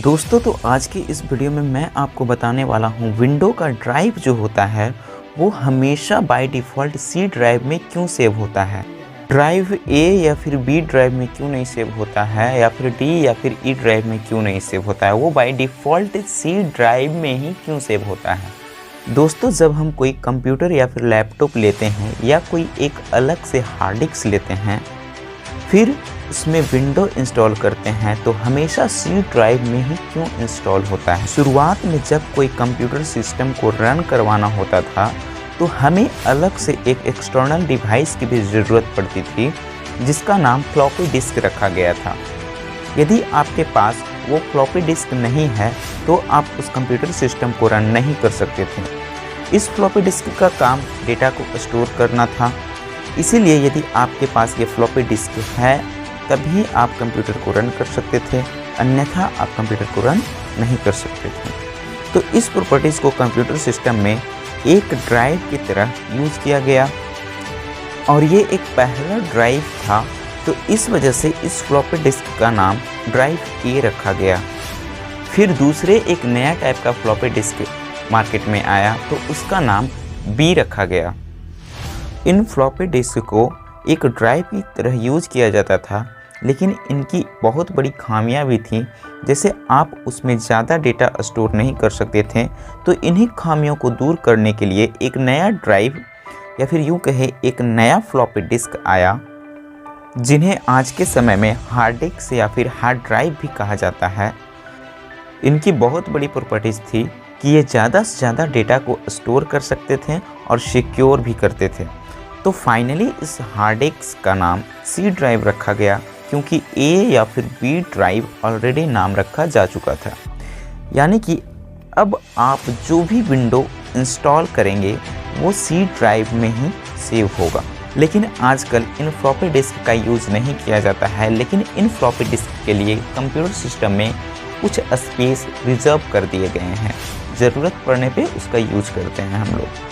दोस्तों तो आज की इस वीडियो में मैं आपको बताने वाला हूँ विंडो का ड्राइव जो होता है वो हमेशा बाय डिफ़ॉल्ट सी ड्राइव में क्यों सेव होता है, ड्राइव ए या फिर बी ड्राइव में क्यों नहीं सेव होता है, या फिर डी या फिर ई ड्राइव में क्यों नहीं सेव होता है, वो बाय डिफ़ॉल्ट सी ड्राइव में ही क्यों सेव होता है। दोस्तों जब हम कोई कंप्यूटर या फिर लैपटॉप लेते हैं या कोई एक अलग से हार्ड डिस्क लेते हैं फिर उसमें विंडो इंस्टॉल करते हैं तो हमेशा सी ड्राइव में ही क्यों इंस्टॉल होता है। शुरुआत में जब कोई कंप्यूटर सिस्टम को रन करवाना होता था तो हमें अलग से एक एक्सटर्नल डिवाइस की भी ज़रूरत पड़ती थी जिसका नाम फ्लॉपी डिस्क रखा गया था। यदि आपके पास वो फ्लॉपी डिस्क नहीं है तो आप उस कंप्यूटर सिस्टम को रन नहीं कर सकते थे। इस फ्लॉपी डिस्क का काम डेटा को स्टोर करना था, इसीलिए यदि आपके पास ये फ्लॉपी डिस्क है तभी आप कंप्यूटर को रन कर सकते थे, अन्यथा आप कंप्यूटर को रन नहीं कर सकते थे। तो इस प्रॉपर्टीज़ को कंप्यूटर सिस्टम में एक ड्राइव की तरह यूज़ किया गया और ये एक पहला ड्राइव था, तो इस वजह से इस फ्लॉपी डिस्क का नाम ड्राइव ए रखा गया। फिर दूसरे एक नया टाइप का फ्लॉपी डिस्क मार्केट में आया तो उसका नाम बी रखा गया। इन फ्लॉपी डिस्क को एक ड्राइव की तरह यूज़ किया जाता था, लेकिन इनकी बहुत बड़ी खामियां भी थीं, जैसे आप उसमें ज़्यादा डेटा स्टोर नहीं कर सकते थे। तो इन्हीं खामियों को दूर करने के लिए एक नया ड्राइव या फिर यूँ कहे एक नया फ्लॉपी डिस्क आया, जिन्हें आज के समय में हार्ड डिस्क या फिर हार्ड ड्राइव भी कहा जाता है। इनकी बहुत बड़ी प्रॉपर्टीज़ थी कि ये ज़्यादा से ज़्यादा डेटा को स्टोर कर सकते थे और सिक्योर भी करते थे। तो फाइनली इस हार्ड डिस्क का नाम सी ड्राइव रखा गया, क्योंकि ए या फिर बी ड्राइव ऑलरेडी नाम रखा जा चुका था। यानी कि अब आप जो भी विंडो इंस्टॉल करेंगे वो सी ड्राइव में ही सेव होगा। लेकिन आजकल इन फ्लॉपी डिस्क का यूज़ नहीं किया जाता है, लेकिन इन फ्लॉपी डिस्क के लिए कंप्यूटर सिस्टम में कुछ स्पेस रिजर्व कर दिए गए हैं, ज़रूरत पड़ने पे उसका यूज करते हैं हम लोग।